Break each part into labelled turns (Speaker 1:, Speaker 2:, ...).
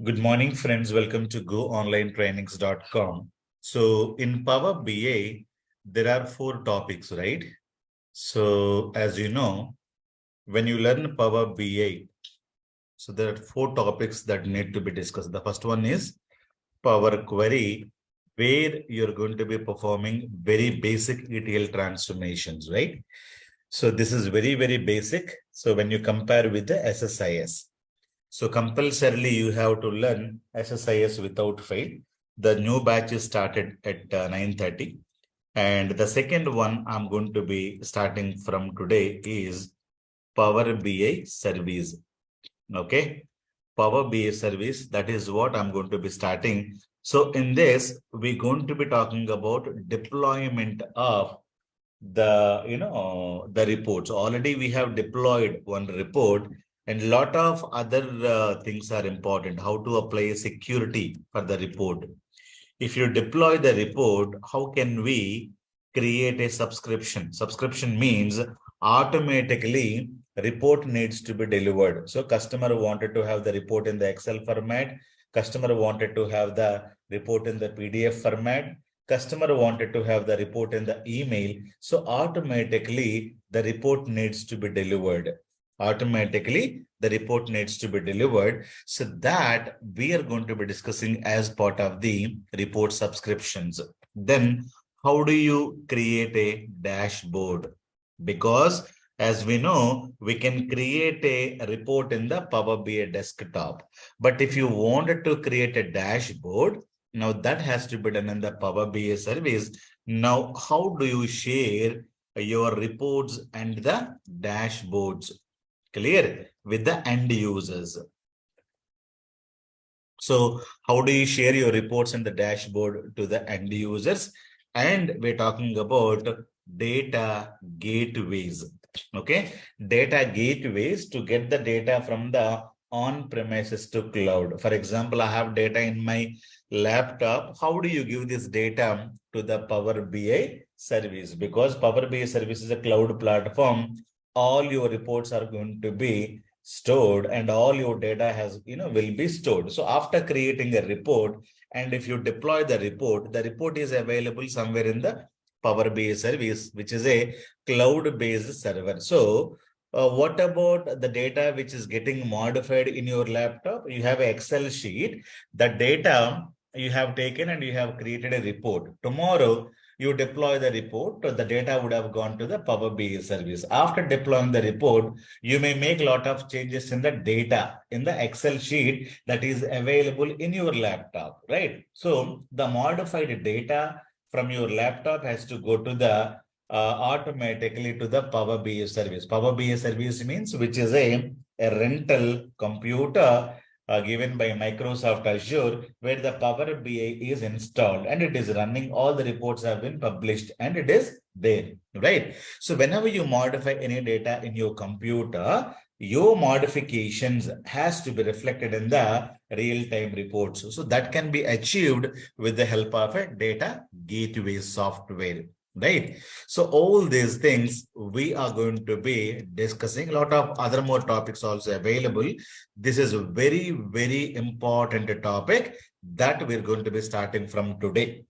Speaker 1: Good morning, friends. Welcome to goonlinetrainings.com. So in Power BI, there are four topics, right? So as you know, when you learn Power BI, so there are four topics that need to be discussed. The first one is Power Query, where you're going to be performing very basic ETL transformations, right? So this is very, very basic. So when you compare with the SSIS, so compulsorily you have to learn SSIS without fail. The new batch is started at 9:30. And the second one I'm going to be starting from today is Power BI service. Okay. Power BI service. That is what I'm going to be starting. So in this, we're going to be talking about deployment of the reports. Already we have deployed one report, and a lot of other things are important. How to apply security for the report. If you deploy the report, how can we create a subscription? Subscription means automatically report needs to be delivered. So customer wanted to have the report in the Excel format. Customer wanted to have the report in the PDF format. Customer wanted to have the report in the email. So automatically the report needs to be delivered. Automatically the report needs to be delivered. So that we are going to be discussing as part of the report subscriptions. Then how do you create a dashboard? Because as we know, we can create a report in the Power BI desktop. But if you wanted to create a dashboard, now that has to be done in the Power BI service. Now, how do you share your reports and the dashboards? Clear with the end users. So how do you share your reports and the dashboard to the end users? And we're talking about data gateways. Okay, data gateways to get the data from the on-premises to cloud. For example, I have data in my laptop. How do you give this data to the Power BI service? Because Power BI service is a cloud platform. All your reports are going to be stored and all your data will be stored. So after creating a report, and if you deploy the report is available somewhere in the Power BI service, which is a cloud-based server. So what about the data which is getting modified in your laptop? You have an Excel sheet. The data you have taken and you have created a report. Tomorrow, you deploy the report, the data would have gone to the Power BI service. After deploying the report, you may make a lot of changes in the data in the Excel sheet that is available in your laptop, right? So the modified data from your laptop has to go to the automatically to the Power BI service. Power BI service means which is a rental computer given by Microsoft Azure, where the Power BI is installed and it is running. All the reports have been published and it is there, right? So whenever you modify any data in your computer, your modifications has to be reflected in the real-time reports. So that can be achieved with the help of a data gateway software. Right. So all these things we are going to be discussing. A lot of other more topics also available. This is a very, very important topic that we're going to be starting from today.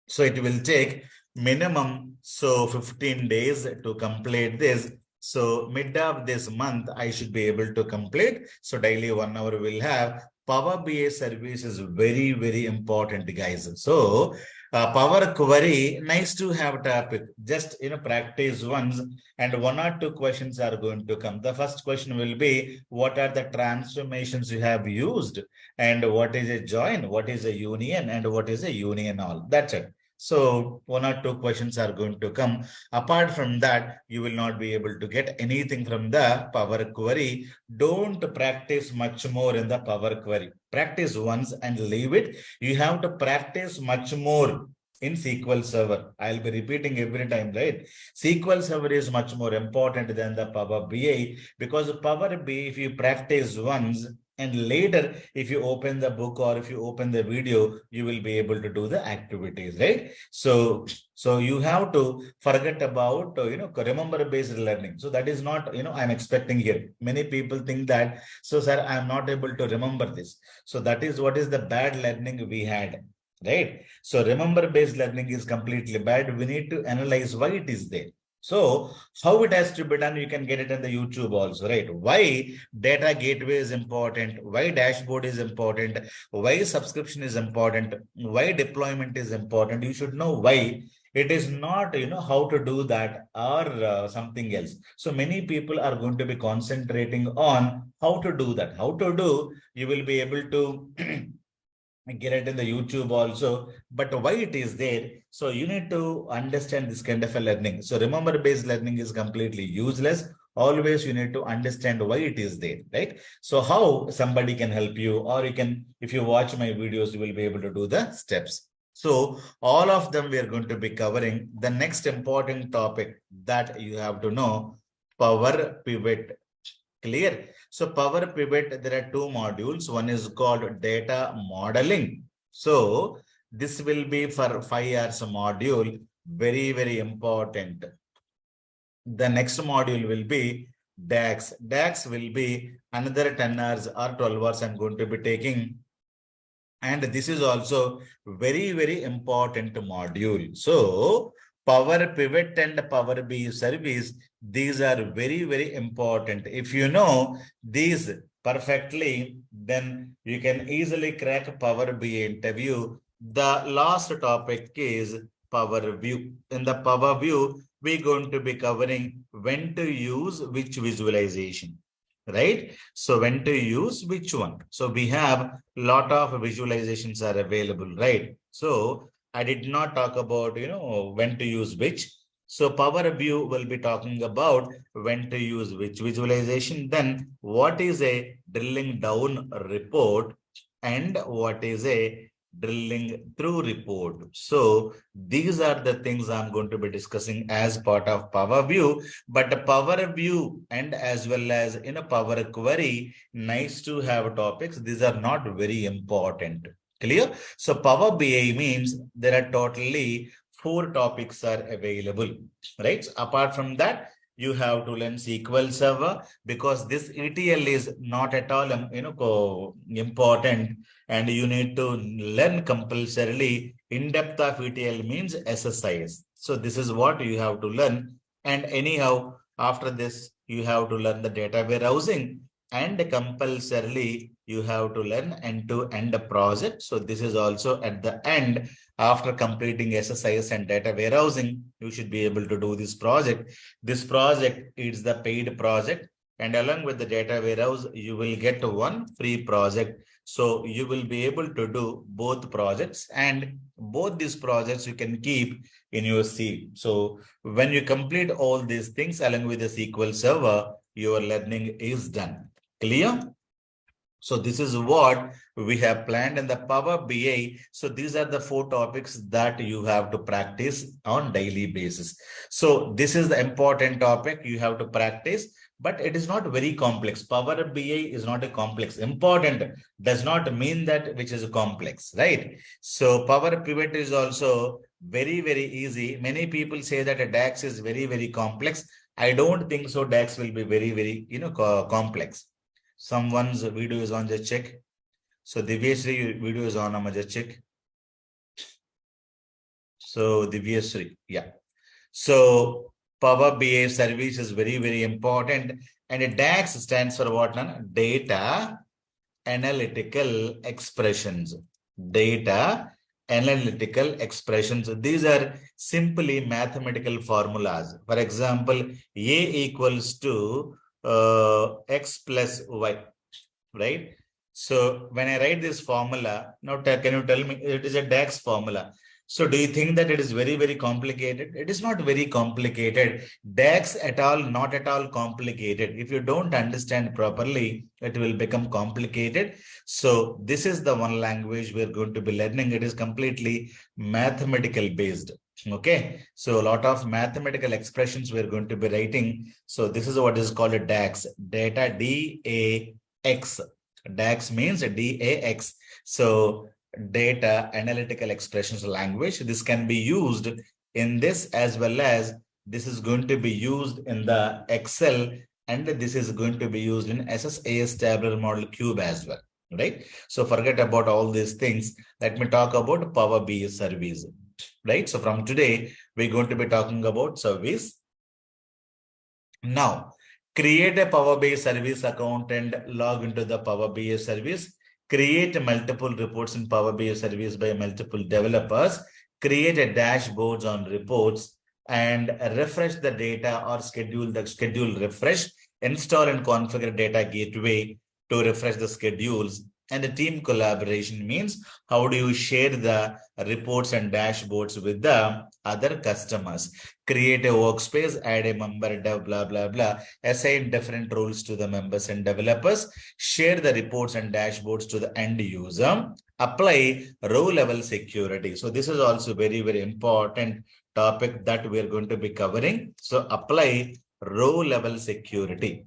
Speaker 1: So it will take minimum 15 days to complete this. So mid of this month, I should be able to complete. So daily 1 hour will have. Power BI service is very, very important, guys. So Power Query, nice to have topic. Just practice once, and 1 or 2 questions are going to come. The first question will be, what are the transformations you have used, and what is a join, what is a union, and what is a union all. That's it. So 1 or 2 questions are going to come. Apart from that, you will not be able to get anything from the Power Query. Don't practice much more in the Power Query. Practice once and leave it. You have to practice much more in SQL Server. I'll be repeating every time, right? SQL Server is much more important than the Power BI, because Power BI, if you practice once, And later, if you open the book or if you open the video, you will be able to do the activities, right? So you have to forget about, remember based learning. So that is not, I'm expecting here. Many people think that, so sir, I'm not able to remember this. So that is what is the bad learning we had, right? So remember based learning is completely bad. We need to analyze why it is there. So how it has to be done, you can get it in the YouTube also, right? Why data gateway is important, why dashboard is important, why subscription is important, why deployment is important. You should know why. It is not, how to do that or something else. So many people are going to be concentrating on how to do that. How to do, you will be able to get it in the YouTube also, but why it is there. So you need to understand this kind of a learning. So remember based learning is completely useless. Always you need to understand why it is there, right? So how somebody can help you, or you can, if you watch my videos, you will be able to do the steps. So all of them we are going to be covering. The next important topic that you have to know, Power Pivot. Clear? So Power Pivot, there are two modules. One is called data modeling. So this will be for 5 hours module. Very, very important. The next module will be DAX. DAX will be another 10 hours or 12 hours I'm going to be taking. And this is also very, very important module. So Power Pivot and Power BI service, these are very, very important. If you know these perfectly, then you can easily crack Power BI interview. The last topic is Power View. In the Power View, we're going to be covering when to use which visualization, right? So when to use which one. So we have lot of visualizations are available, right? So I did not talk about, when to use which. So Power View will be talking about when to use which visualization. Then what is a drilling down report and what is a drilling through report. So these are the things I'm going to be discussing as part of Power View. But Power View and as well as in a Power Query, nice to have topics. These are not very important. Clear? So Power BI means there are totally 4 topics are available, right? So apart from that, you have to learn SQL Server, because this ETL is not at all, important, and you need to learn compulsorily. In depth of ETL means SSIS. So this is what you have to learn. And anyhow, after this, you have to learn the data warehousing, and compulsorily you have to learn end-to-end project. So this is also at the end. After completing SSIS and data warehousing, you should be able to do this project. This project is the paid project, and along with the data warehouse, you will get one free project. So you will be able to do both projects, and both these projects you can keep in your CV. So when you complete all these things along with the SQL Server, your learning is done. Clear? So this is what we have planned in the Power BI. So these are the 4 topics that you have to practice on daily basis. So this is the important topic you have to practice, but it is not very complex. Power BI is not a complex. Important does not mean that which is complex, right? So Power Pivot is also very, very easy. Many people say that a DAX is very, very complex. I don't think so. DAX will be very, very, complex. Someone's video is on, just check. So Divyasri video is on, I'm just check. So Divyasri, yeah. So Power BI service is very, very important. And a DAX stands for what? Data Analytical Expressions. Data Analytical Expressions. These are simply mathematical formulas. For example, A equals to X plus Y, right? So when I write this formula, now can you tell me, it is a DAX formula. So do you think that it is very, very complicated? It is not very complicated. DAX at all, not at all complicated. If you don't understand properly, it will become complicated. So this is the one language we're going to be learning. It is completely mathematical based. Okay, so a lot of mathematical expressions we're going to be writing. So this is what is called a DAX, data, DAX, DAX means DAX. So data analytical expressions language. This can be used in this as well as this is going to be used in the Excel, and this is going to be used in SSAS tabular model cube as well, right? So forget about all these things. Let me talk about Power BI service, right? So from today, we're going to be talking about service. Now, create a Power BI service account and log into the Power BI service. Create multiple reports in Power BI service by multiple developers. Create a dashboards on reports and refresh the data or schedule the schedule refresh. Install and configure data gateway to refresh the schedules. And the team collaboration means how do you share the reports and dashboards with the other customers? Create a workspace, add a member, dev, blah, blah, blah. Assign different roles to the members and developers. Share the reports and dashboards to the end user. Apply row level security. So this is also very, very important topic that we are going to be covering. So apply row level security.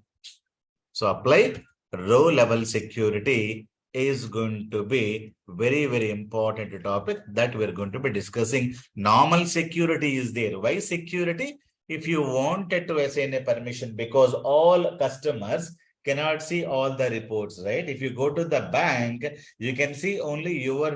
Speaker 1: So apply row level security is going to be very, very important topic that we're going to be discussing. Normal security is there. Why security? If you wanted to assign a permission, because all customers cannot see all the reports, right? If you go to the bank, you can see only your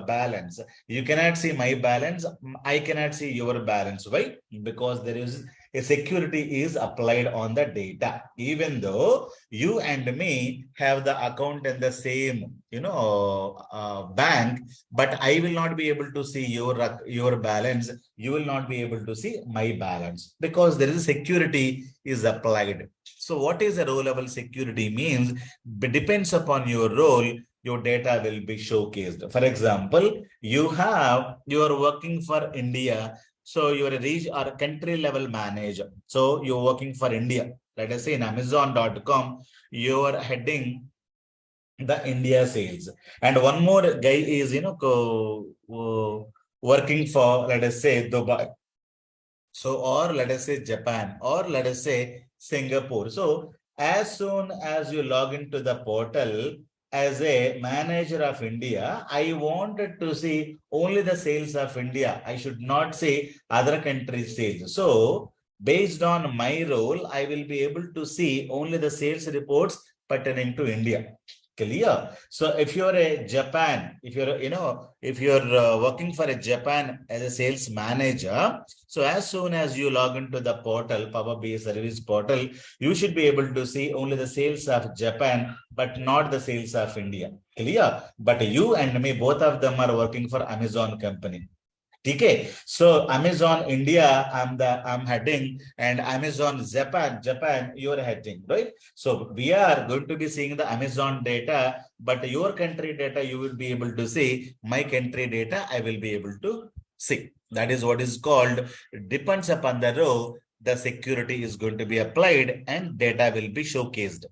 Speaker 1: balance. You cannot see my balance. I cannot see your balance. Why? Because there is a security is applied on the data. Even though you and me have the account in the same, bank, but I will not be able to see your balance. You will not be able to see my balance because there is a security is applied. So what is a row level security means? Depends upon your role, your data will be showcased. For example, you are working for India. So you're a region or country level manager. So you're working for India. Let us say in Amazon.com, you're heading the India sales. And one more guy is, working for, let us say, Dubai. So, or let us say Japan, or let us say Singapore. So as soon as you log into the portal as a manager of India, I wanted to see only the sales of India. I should not say other countries' sales. So based on my role, I will be able to see only the sales reports pertaining to India. Clear? So if you're a Japan, if you're working for a Japan as a sales manager, so as soon as you log into the portal, Power BI service portal, you should be able to see only the sales of Japan, but not the sales of India. Clear? But you and me, both of them are working for Amazon company. Okay, so Amazon India, I'm heading, and Amazon Japan, you're heading, right? So we are going to be seeing the Amazon data, but your country data you will be able to see. My country data I will be able to see. That is what is called, depends upon the row, the security is going to be applied and data will be showcased.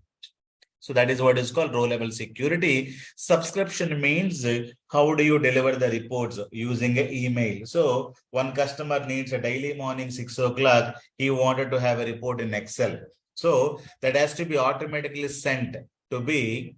Speaker 1: So that is what is called row level security. Subscription means how do you deliver the reports using an email. So one customer needs a daily morning 6 o'clock. He wanted to have a report in Excel. So that has to be automatically sent to his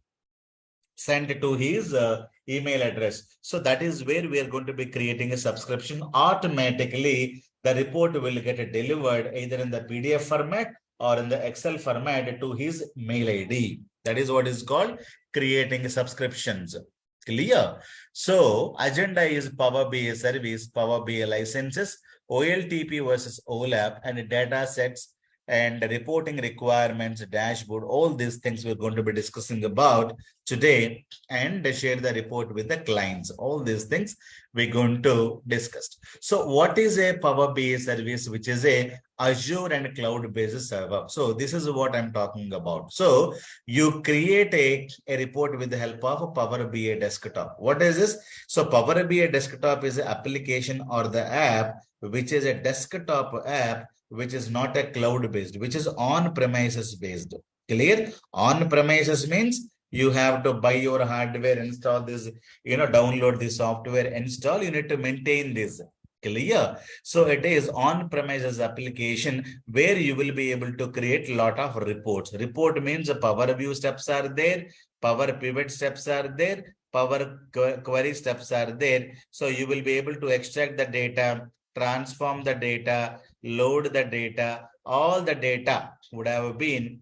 Speaker 1: email address. So that is where we are going to be creating a subscription. Automatically, the report will get delivered either in the PDF format or in the Excel format to his mail ID. That is what is called creating subscriptions. Clear? So agenda is Power BI service, Power BI licenses, OLTP versus OLAP, and data sets and reporting requirements, dashboard, all these things we're going to be discussing about today and share the report with the clients. All these things we're going to discuss. So what is a Power BI service, which is a Azure and cloud-based server? So this is what I'm talking about. So you create a report with the help of a Power BI desktop. What is this? So Power BI desktop is an application or the app, which is a desktop app, which is not a cloud-based, which is on-premises based. Clear? On-premises means you have to buy your hardware, install this, download the software, install, you need to maintain this. Clear? So it is on-premises application where you will be able to create a lot of reports. Report means Power View steps are there, Power Pivot steps are there, Power Query steps are there. So you will be able to extract the data, transform the data, load the data. All the data would have been.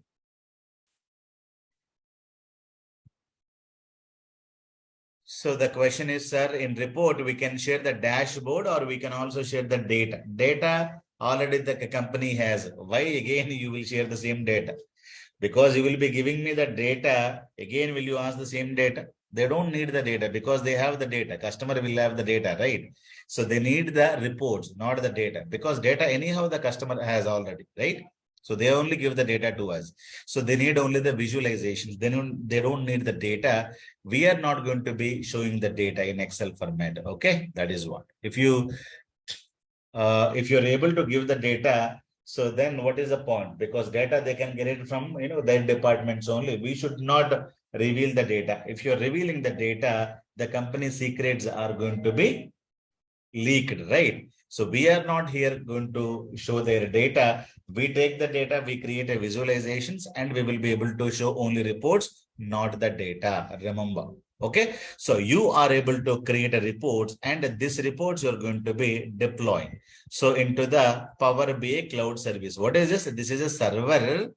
Speaker 1: So the question is, sir, in report, we can share the dashboard or we can also share the data. Data already the company has. Why again you will share the same data? Because you will be giving me the data. Again, will you ask the same data? They don't need the data because they have the data. Customer will have the data, right? So they need the reports, not the data, because data anyhow the customer has already, right? So they only give the data to us. So they need only the visualizations. They don't need the data. We are not going to be showing the data in Excel format. Okay, that is what. If you're able to give the data, so then what is the point? Because data they can get it from their departments only. We should not reveal the data. If you're revealing the data, the company secrets are going to be leaked, right? So we are not here going to show their data. We take the data, we create a visualizations, and we will be able to show only reports, not the data. Remember. Okay, so you are able to create a reports, and this reports you're going to be deploying. So into the Power BI cloud service. What is this? This is a server.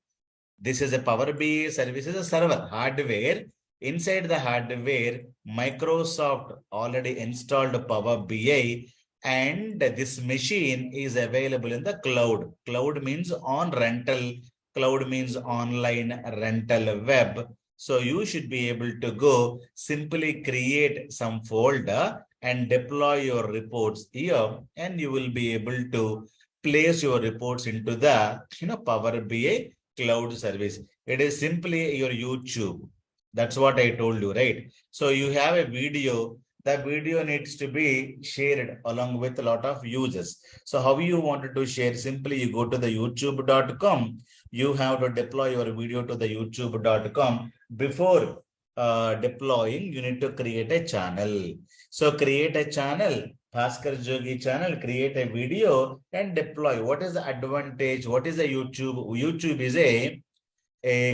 Speaker 1: This is a Power BI service, is a server hardware. Inside the hardware, Microsoft already installed Power BI, and this machine is available in the cloud. Cloud means on rental. Cloud means online rental web. So you should be able to go simply create some folder and deploy your reports here, and you will be able to place your reports into the Power BI cloud service. It is simply your YouTube. That's what I told you, right? So you have a video. The video needs to be shared along with a lot of users. So how you wanted to share? Simply you go to the youtube.com. You have to deploy your video to the youtube.com. Before deploying, you need to create a channel. So create a channel, Bhaskar Jogi channel, create a video and deploy. What is the advantage? What is the YouTube? YouTube is a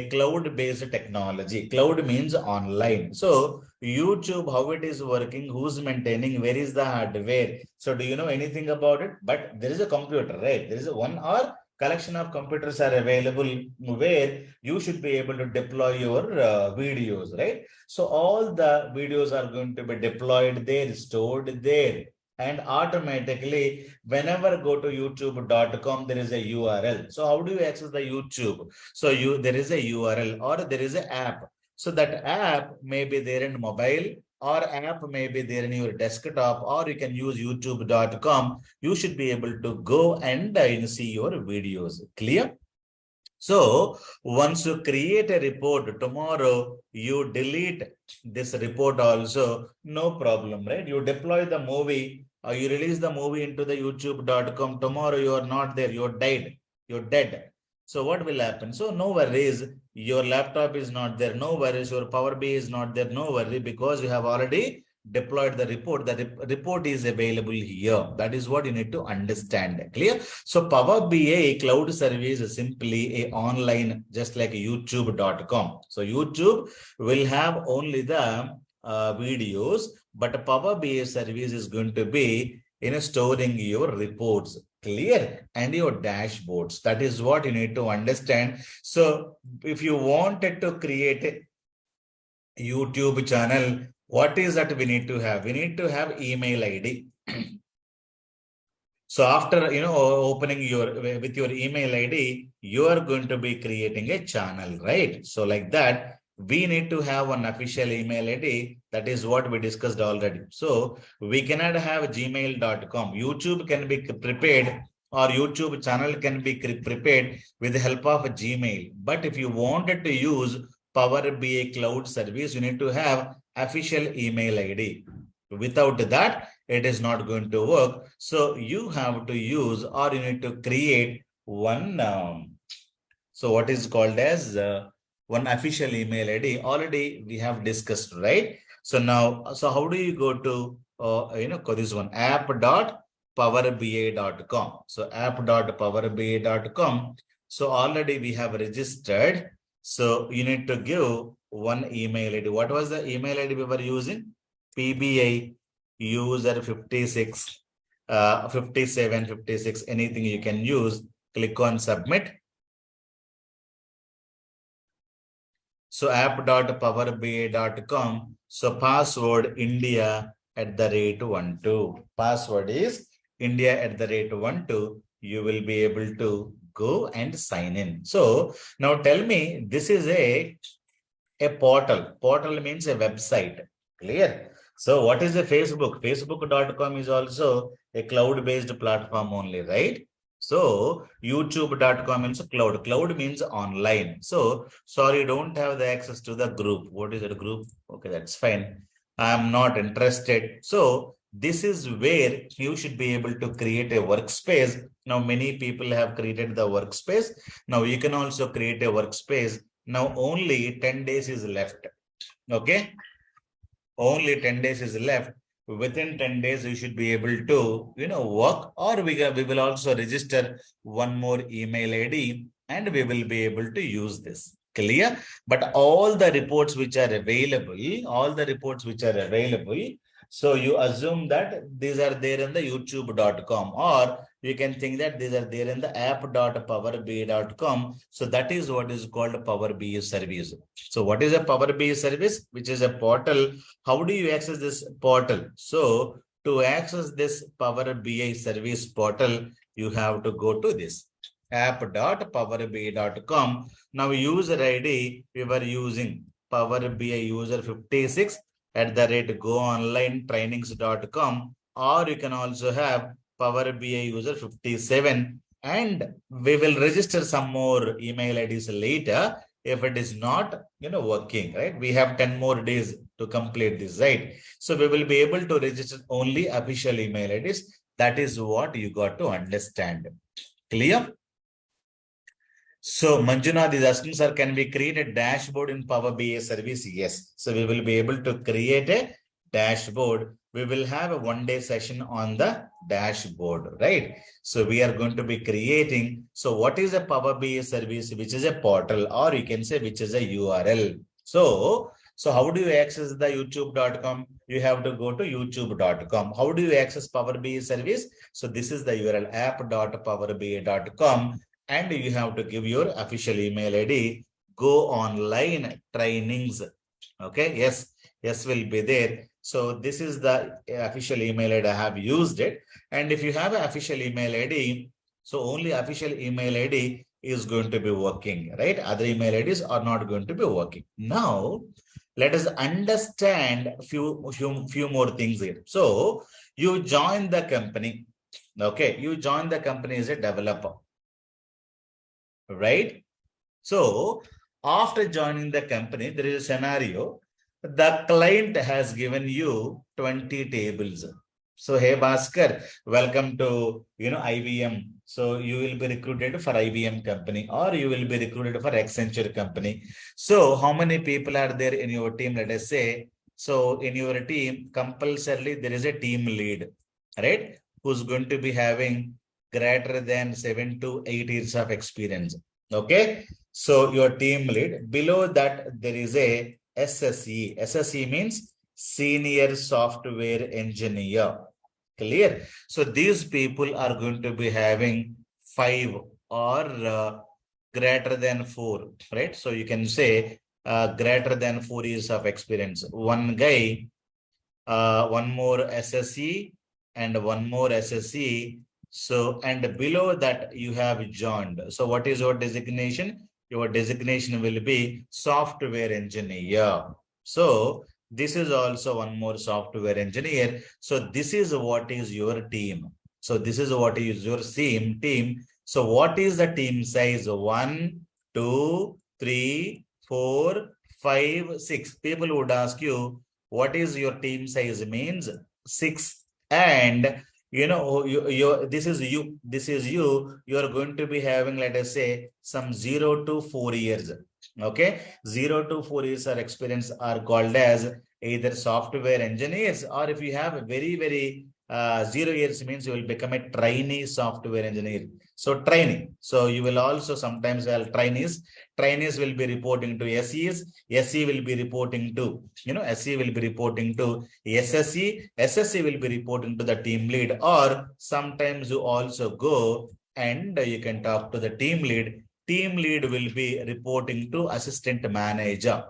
Speaker 1: cloud-based technology. Cloud means online. So YouTube, how it is working, who's maintaining, where is the hardware? So do you know anything about it? But there is a computer, right? There is a one or collection of computers are available where you should be able to deploy your videos, right? So all the videos are going to be deployed there, stored there. And automatically, whenever go to youtube.com, there is a URL. So how do you access the YouTube? So there is a URL or there is an app. So that app may be there in mobile, or app may be there in your desktop, or you can use youtube.com. You should be able to go and see your videos. Clear? So once you create a report, tomorrow you delete this report also, no problem, right? You deploy the movie or you release the movie into the youtube.com. Tomorrow you are not there, you're dead, you're dead. So what will happen? So no worries, your laptop is not there, no worries, your Power BI is not there, no worry, because you have already deployed the report. The report is available here. That is what you need to understand. Clear? So Power BI cloud service is simply a online, just like youtube.com. So YouTube will have only the videos, but Power BI service is going to be storing your reports. Clear? And your dashboards. That is what you need to understand. So if you wanted to create a YouTube channel, what is that we need to have? We need to have email ID. So after opening with your email ID, you are going to be creating a channel, right? So like that, we need to have an official email ID. That is what we discussed already. So we cannot have gmail.com. YouTube can be prepared, or YouTube channel can be prepared with the help of Gmail. But if you wanted to use Power BI cloud service, you need to have official email ID. Without that, it is not going to work. So you have to use, or you need to create one, so what is called as one official email ID. Already we have discussed, right? So now, so how do you go to, this one, app dot app.powerba.com. So app.powerba.com. So already we have registered. So you need to give one email ID. What was the email ID we were using? PBI user 56, 57, 56, anything you can use. Click on submit. So app.powerba.com. So password India@12. Password is India@12. You will be able to go and sign in. So now tell me, this is a portal. Portal means a website. Clear? So what is a Facebook? Facebook.com is also a cloud-based platform only, right? So youtube.com means cloud. Cloud means online. So sorry, don't have the access to the group. What is that group? Okay, that's fine. I'm not interested. So this is where you should be able to create a workspace. Now many people have created the workspace. Now you can also create a workspace. Now only 10 days is left. Okay. Only 10 days is left. Within 10 days, you should be able to, work, or we will also register one more email ID and we will be able to use this. Clear? But all the reports which are available, so you assume that these are there in the youtube.com, or you can think that these are there in the app.powerba.com. So that is what is called Power BI service. So what is a Power BI service? Which is a portal. How do you access this portal? So to access this Power BI service portal, you have to go to this app.powerba.com. Now user ID, we were using Power BI user 56 @goonlinetrainings.com, or you can also have Power BI user 57, and we will register some more email IDs later if it is not working, right? We have 10 more days to complete this, right? So we will be able to register only official email IDs. That is what you got to understand. Clear? So Manjunath is asking, sir, can we create a dashboard in Power BI service? Yes. So we will be able to create a dashboard. We will have a one-day session on the dashboard, right? So we are going to be creating. So what is a Power BI service? Which is a portal, or you can say which is a URL. So how do you access the youtube.com? You have to go to youtube.com. How do you access Power BI service? So this is the URL app.powerba.com. And you have to give your official email ID. Go online trainings. Okay. Yes will be there. So this is the official email ID. I have used it. And if you have an official email ID, so only official email ID is going to be working, right? Other email IDs are not going to be working. Now let us understand few more things here. So you join the company. Okay. You join the company as a developer. Right? So after joining the company, there is a scenario. The client has given you 20 tables. So, hey Bhaskar, welcome to IBM. So you will be recruited for IBM company, or you will be recruited for Accenture company. So how many people are there in your team? Let us say, so in your team, compulsorily there is a team lead, right? Who's going to be having greater than 7 to 8 years of experience. Okay. So your team lead, below that there is a SSE. SSE means senior software engineer. Clear? So these people are going to be having 5 or greater than 4, right? So you can say greater than 4 years of experience. One guy, one more SSE and one more SSE. So, and below that you have joined. So what is your designation? Your designation will be software engineer. So this is also one more software engineer. So this is what is your team. So this is what is your team. So what is the team size? 1, 2, 3, 4, 5, 6. People would ask you, what is your team size? Means 6. And this is you. You are going to be having, let us say, some 0 to 4 years. Okay. 0 to 4 years of experience are called as either software engineers, or if you have a very, very 0 years means you will become a trainee software engineer. So training. So you will also sometimes have trainees. Trainees will be reporting to SEs. SE will be reporting to, SE will be reporting to SSE. SSE will be reporting to the team lead, or sometimes you also go and you can talk to the team lead. Team lead will be reporting to assistant manager,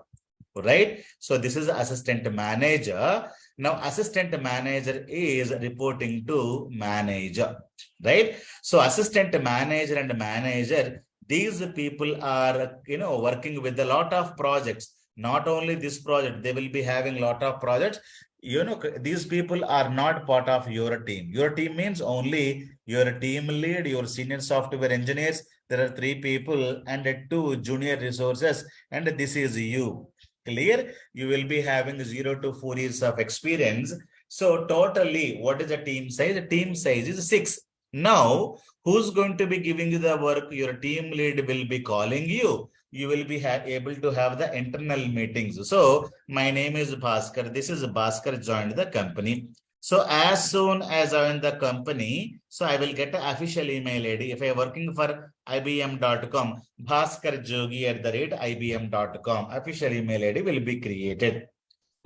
Speaker 1: right? So this is assistant manager. Now assistant manager is reporting to manager, right? So assistant manager and manager, these people are, working with a lot of projects. Not only this project, they will be having a lot of projects. These people are not part of your team. Your team means only your team lead, your senior software engineers. There are 3 people and 2 junior resources, and this is you. Clear? You will be having 0 to 4 years of experience. So totally, what is the team size? The team size is 6. Now, who's going to be giving you the work? Your team lead will be calling you. You will be able to have the internal meetings. So my name is Bhaskar. This is Bhaskar joined the company. So as soon as I'm in the company, so I will get an official email ID. If I'm working for IBM.com, bhaskarjogi@IBM.com, official email ID will be created.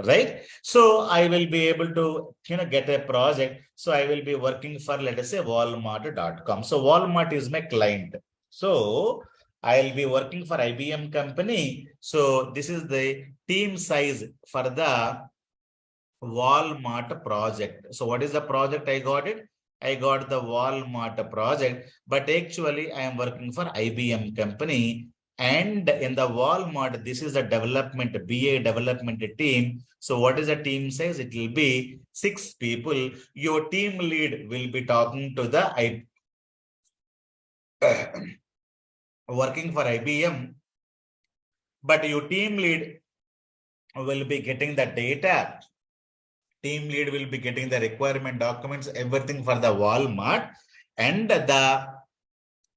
Speaker 1: Right? So I will be able to, get a project. So I will be working for, let us say, Walmart.com. So Walmart is my client. So I'll be working for IBM company. So this is the team size for the Walmart project. So what is the project I got it? I got the Walmart project, but actually I am working for IBM company. And in the Walmart, this is the development, BA development team. So what is the team size? It will be 6 people. Your team lead will be talking to the working for IBM, but your team lead will be getting the data. Team lead will be getting the requirement documents, everything for the Walmart, and the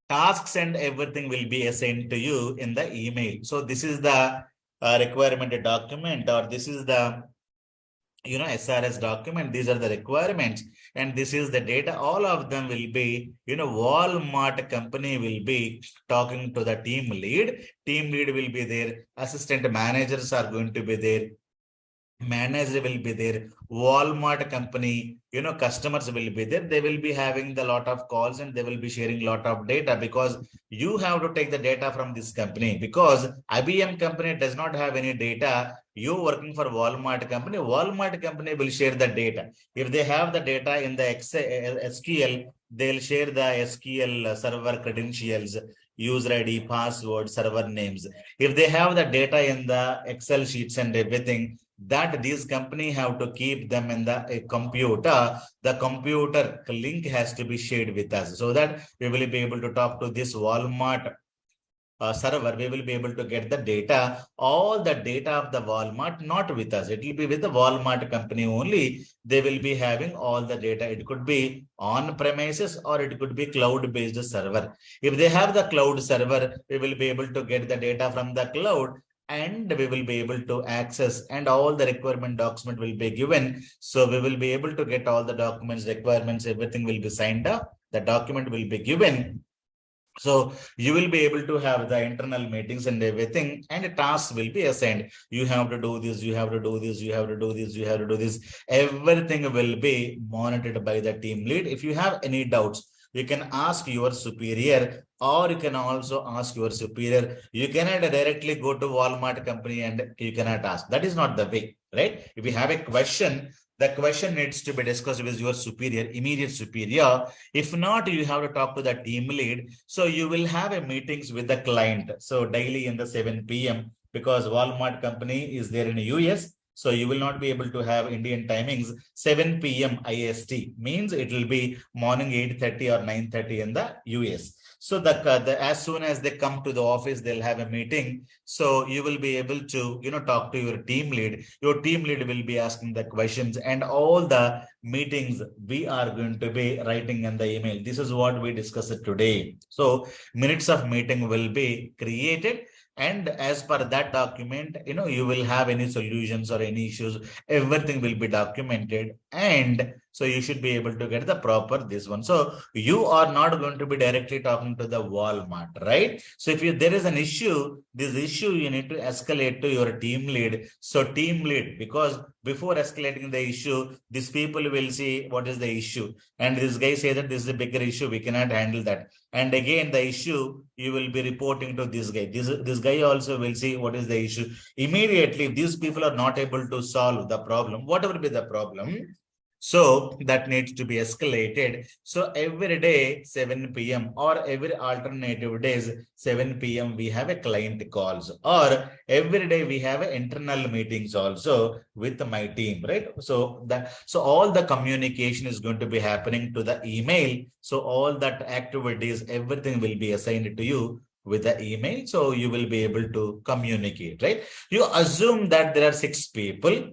Speaker 1: tasks and everything will be assigned to you in the email. So this is the requirement document, or this is the SRS document. These are the requirements, and this is the data. All of them will be, Walmart company will be talking to the team lead. Team lead will be there. Assistant managers are going to be there. Manager will be there. Walmart company, customers will be there. They will be having the lot of calls, and they will be sharing lot of data, because you have to take the data from this company, because IBM company does not have any data. You working for Walmart company will share the data. If they have the data in the SQL, they'll share the SQL server credentials, user ID, password, server names. If they have the data in the Excel sheets and everything, that these company have to keep them in the computer. The computer link has to be shared with us, so that we will be able to talk to this Walmart server. We will be able to get the data, all the data of the Walmart, not with us. It will be with the Walmart company only. They will be having all the data. It could be on premises, or it could be cloud-based server. If they have the cloud server, we will be able to get the data from the cloud, and we will be able to access, and all the requirement document will be given. So we will be able to get all the documents, requirements, everything will be signed up. The document will be given. So you will be able to have the internal meetings and everything, and tasks will be assigned. You have to do this, you have to do this, you have to do this, you have to do this. Everything will be monitored by the team lead. If you have any doubts, you can ask your superior, or you can also ask your superior. You cannot directly go to Walmart company and you cannot ask. That is not the way, right? If you have a question, the question needs to be discussed with your superior, immediate superior. If not, you have to talk to the team lead. So you will have a meetings with the client. So daily in the 7 p.m. because Walmart company is there in the US. So you will not be able to have Indian timings. 7 p.m. IST means it will be morning 8:30 or 9:30 in the US. So as soon as they come to the office, they'll have a meeting. So you will be able to, talk to your team lead. Your team lead will be asking the questions, and all the meetings we are going to be writing in the email. This is what we discussed today. So minutes of meeting will be created. And as per that document, you will have any solutions or any issues, everything will be documented. And So you should be able to get the proper this one. So you are not going to be directly talking to the Walmart, right? So if there is an issue, this issue you need to escalate to your team lead. So team lead, because before escalating the issue, these people will see what is the issue. And this guy says that this is a bigger issue, we cannot handle that. And again, the issue you will be reporting to this guy. This guy also will see what is the issue. Immediately, if these people are not able to solve the problem, whatever be the problem, so that needs to be escalated. So every day, 7 p.m. or every alternative days, 7 p.m. we have a client calls, or every day we have internal meetings also with my team, right? So all the communication is going to be happening to the email. So all that activities, everything will be assigned to you with the email. So you will be able to communicate, right? You assume that there are 6 people,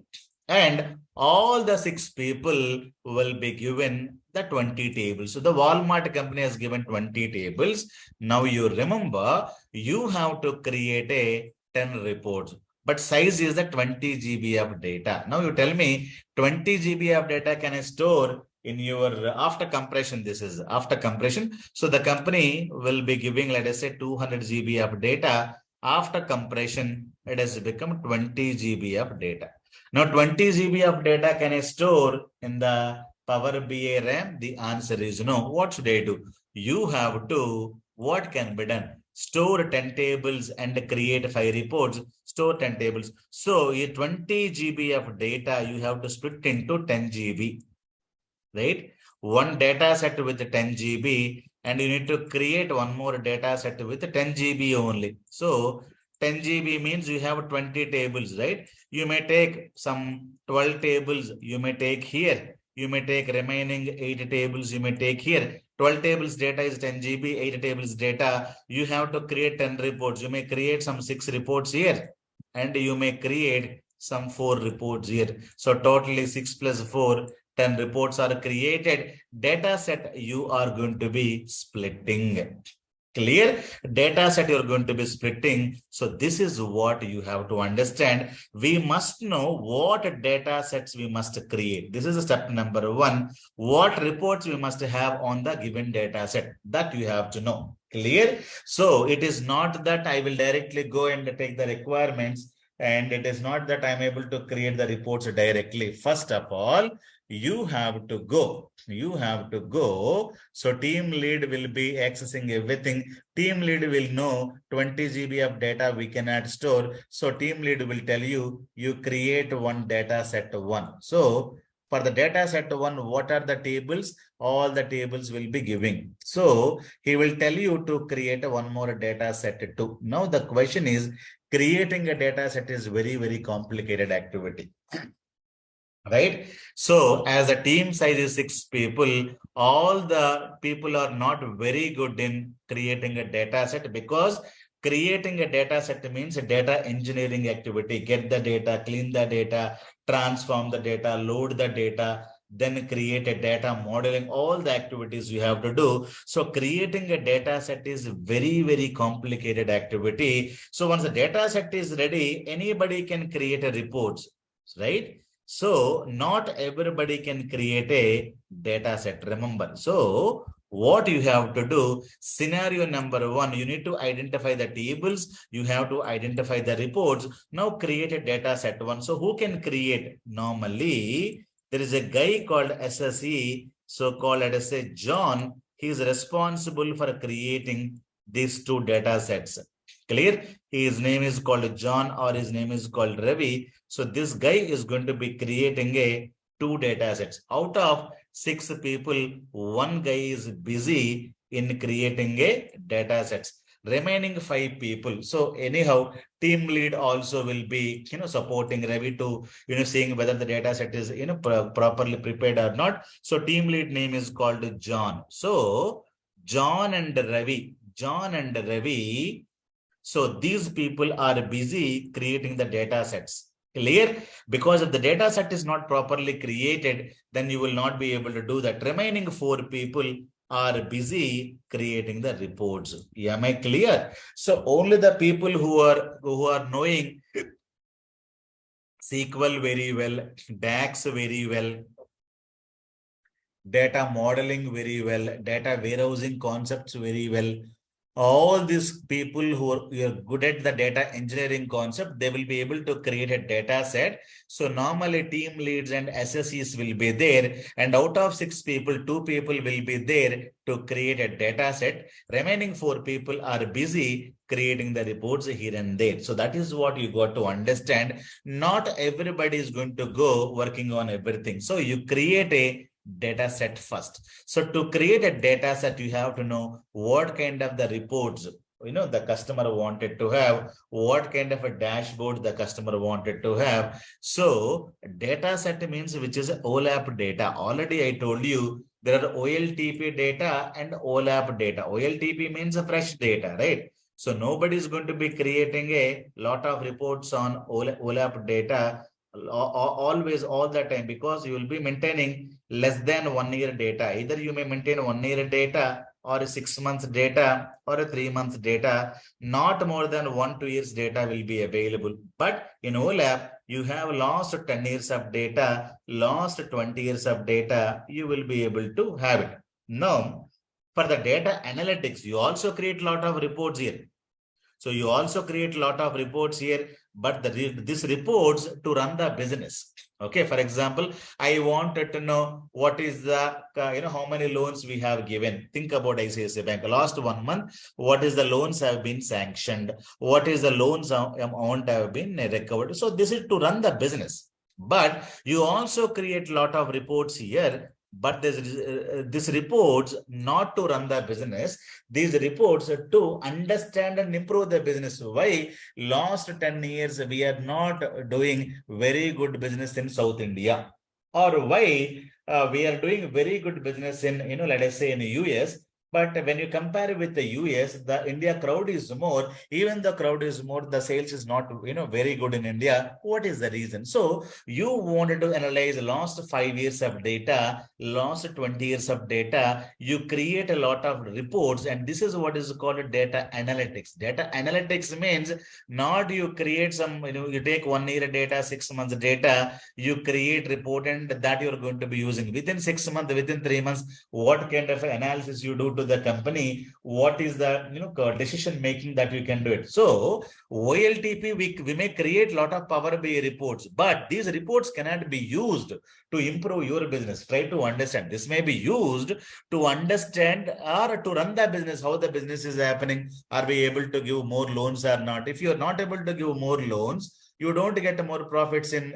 Speaker 1: and all the 6 people will be given the 20 tables. So the Walmart company has given 20 tables. Now you remember, you have to create a 10 reports, but size is the 20 GB of data. Now you tell me 20 GB of data can I store in your after compression? This is after compression. So the company will be giving, let us say, 200 GB of data. After compression, it has become 20 GB of data. Now 20 GB of data can I store in the Power BI RAM? The answer is no. What should I do? You have to, what can be done? Store 10 tables and create 5 reports. Store 10 tables. So a 20 GB of data, you have to split into 10 GB, right? One data set with 10 GB, and you need to create one more data set with 10 GB only. So 10 GB means you have 20 tables, right? You may take some 12 tables, you may take here. You may take remaining 8 tables, you may take here. 12 tables data is 10 GB, 8 tables data. You have to create 10 reports. You may create some 6 reports here, and you may create some 4 reports here. So totally 6 plus 4, 10 reports are created. Data set you are going to be splitting. Clear? Data set you're going to be splitting. So this is what you have to understand. We must know what data sets we must create. This is step number 1. What reports we must have on the given data set, that you have to know. Clear? So it is not that I will directly go and take the requirements, and it is not that I'm able to create the reports directly. First of all, you have to go. So team lead will be accessing everything. Team lead will know 20 GB of data we cannot store. So team lead will tell you, you create one data set 1. So for the data set 1, what are the tables? All the tables will be giving. So he will tell you to create one more data set 2. Now the question is, creating a data set is very, very complicated activity. Right? So as a team size is 6 people, all the people are not very good in creating a data set, because creating a data set means a data engineering activity. Get the data, clean the data, transform the data, load the data, then create a data modeling, all the activities you have to do. So creating a data set is very, very complicated activity. So once the data set is ready, anybody can create a reports, right? So not everybody can create a data set, remember. So what you have to do, scenario number 1, you need to identify the tables, you have to identify the reports. Now create a data set 1. So who can create? Normally, there is a guy called SSE, so called, let us say, John. He is responsible for creating these 2 data sets. Clear? His name is called John, or his name is called Ravi. So this guy is going to be creating a 2 data sets. Out of 6 people, 1 guy is busy in creating a data sets. Remaining 5 people. So anyhow, team lead also will be, supporting Ravi to, seeing whether the data set is, properly prepared or not. So team lead name is called John. So John and Ravi. So these people are busy creating the data sets. Clear? Because if the data set is not properly created, then you will not be able to do that. Remaining 4 people are busy creating the reports. Am I clear? So only the people who are knowing SQL very well, DAX very well, data modeling very well, data warehousing concepts very well. All these people who are good at the data engineering concept, they will be able to create a data set. So normally team leads and SSEs will be there, and out of 6 people, 2 people will be there to create a data set. Remaining 4 people are busy creating the reports here and there. So that is what you got to understand. Not everybody is going to go working on everything. So you create a data set first. So to create a data set, you have to know what kind of the reports the customer wanted to have, what kind of a dashboard the customer wanted to have. So data set means which is OLAP data. Already I told you there are OLTP data and OLAP data. OLTP means a fresh data, right? So nobody is going to be creating a lot of reports on OLAP data always all the time, because you will be maintaining less than 1 year data. Either you may maintain 1 year data or 6 months data or 3 months data. Not more than 1-2 years data will be available. But in OLAP, you have lost 10 years of data, lost 20 years of data, you will be able to have it. Now, for the data analytics, you also create a lot of reports here. So you also create a lot of reports here, but this reports to run the business. Okay, for example, I wanted to know what is the, how many loans we have given. Think about ICICI Bank. Last 1 month, what is the loans have been sanctioned? What is the loans amount have been recovered? So this is to run the business. But you also create a lot of reports here, but this reports not to run the business. These reports are to understand and improve the business. Why? Last 10 years, we are not doing very good business in South India. Or why we are doing very good business in, let us say in the US. But when you compare with the US, the India crowd is more, even the crowd is more, the sales is not, very good in India. What is the reason? So you wanted to analyze last 5 years of data, last 20 years of data, you create a lot of reports, and this is what is called data analytics. Data analytics means not you create some, you take 1 year data, 6 months data, you create report, and that you're going to be using within 6 months, within 3 months, what kind of analysis you do to the company, what is the decision making that you can do it. So OLTP, we may create a lot of Power BI reports, but these reports cannot be used to improve your business. Try to understand. This may be used to understand or to run the business, how the business is happening. Are we able to give more loans or not? If you are not able to give more loans, you don't get more profits in,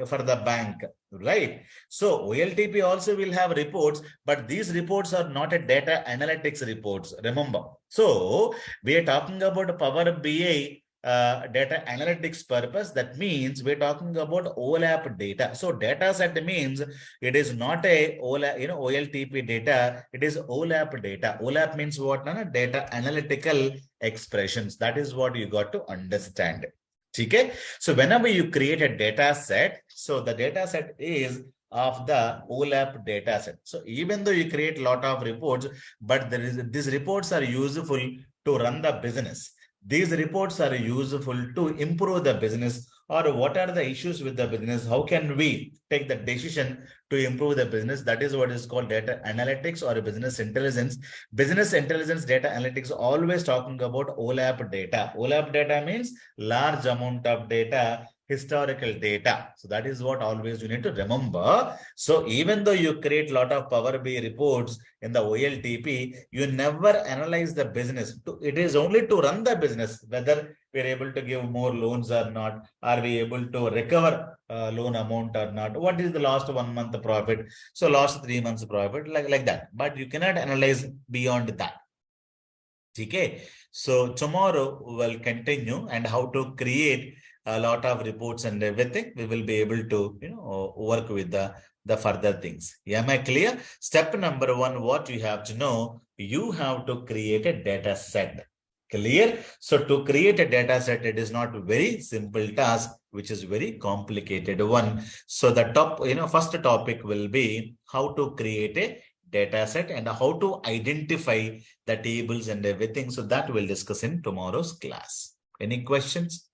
Speaker 1: for the bank, right? So OLTP also will have reports, but these reports are not a data analytics reports, remember. So we are talking about Power BI data analytics purpose. That means we're talking about OLAP data. So data set means it is not a OLTP data, it is OLAP data. OLAP means what? Data analytical expressions. That is what you got to understand. Okay, so whenever you create a data set, so the data set is of the OLAP data set. So even though you create a lot of reports, but these reports are useful to run the business. These reports are useful to improve the business, or what are the issues with the business? How can we take the decision to improve the business? That is what is called data analytics or business intelligence. Business intelligence data analytics always talking about OLAP data. OLAP data means large amount of data, historical data. So that is what always you need to remember. So even though you create a lot of Power BI reports in the OLTP, you never analyze the business. It is only to run the business, whether we're able to give more loans or not. Are we able to recover loan amount or not? What is the last 1 month profit? So last 3 months profit, like that. But you cannot analyze beyond that. Okay. So tomorrow we'll continue and how to create a lot of reports and everything. We will be able to, work with the further things. Am I clear? Step number 1, what you have to know, you have to create a data set. Clear? So to create a data set, it is not a very simple task, which is very complicated one. So the first topic will be how to create a data set and how to identify the tables and everything. So that we'll discuss in tomorrow's class. Any questions?